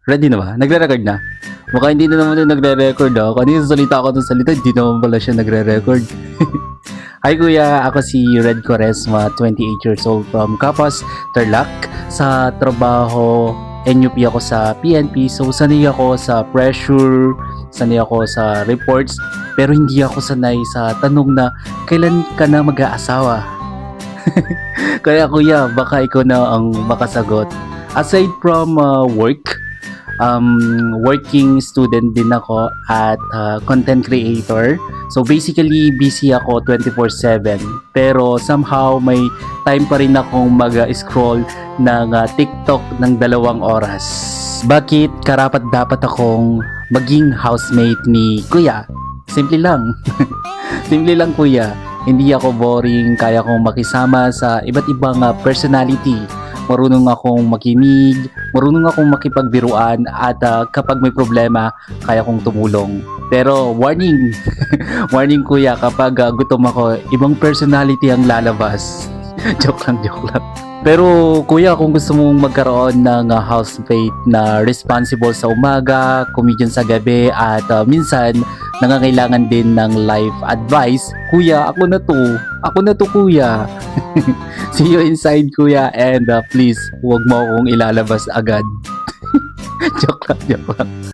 Ready na ba? Nagre-record na? Baka hindi na naman yung nagre-record Kanina salita ako ng salita, hindi naman pala siya nagre-record. Hi kuya, ako si Red Quaresma, 28 years old from Capas, Tarlac. Sa trabaho, NUP ako sa PNP, so sanay ako sa pressure, sanay ako sa reports, pero hindi ako sanay sa tanong na kailan ka na mag-aasawa. Kaya kuya, baka ikaw na ang makasagot. Aside from work, working student din ako at content creator. So basically, busy ako 24/7. Pero somehow may time pa rin akong mag-scroll ng TikTok ng 2 oras. Bakit karapat dapat akong maging housemate ni Kuya? Simple lang. Simple lang kuya. Hindi ako boring, kaya kong makisama sa iba't ibang personality. Marunong akong makinig, marunong akong makipagbiruan at kapag may problema, kaya kong tumulong. Pero warning, warning kuya, kapag gutom ako, ibang personality ang lalabas. Joke lang, joke lang. Pero kuya, kung gusto mong magkaroon ng housemate na responsible sa umaga, comedian sa gabi, at minsan nangangailangan din ng life advice, kuya, ako na to. Ako na to kuya. See you inside kuya, and please, huwag mo akong ilalabas agad. Joke lang, joke lang.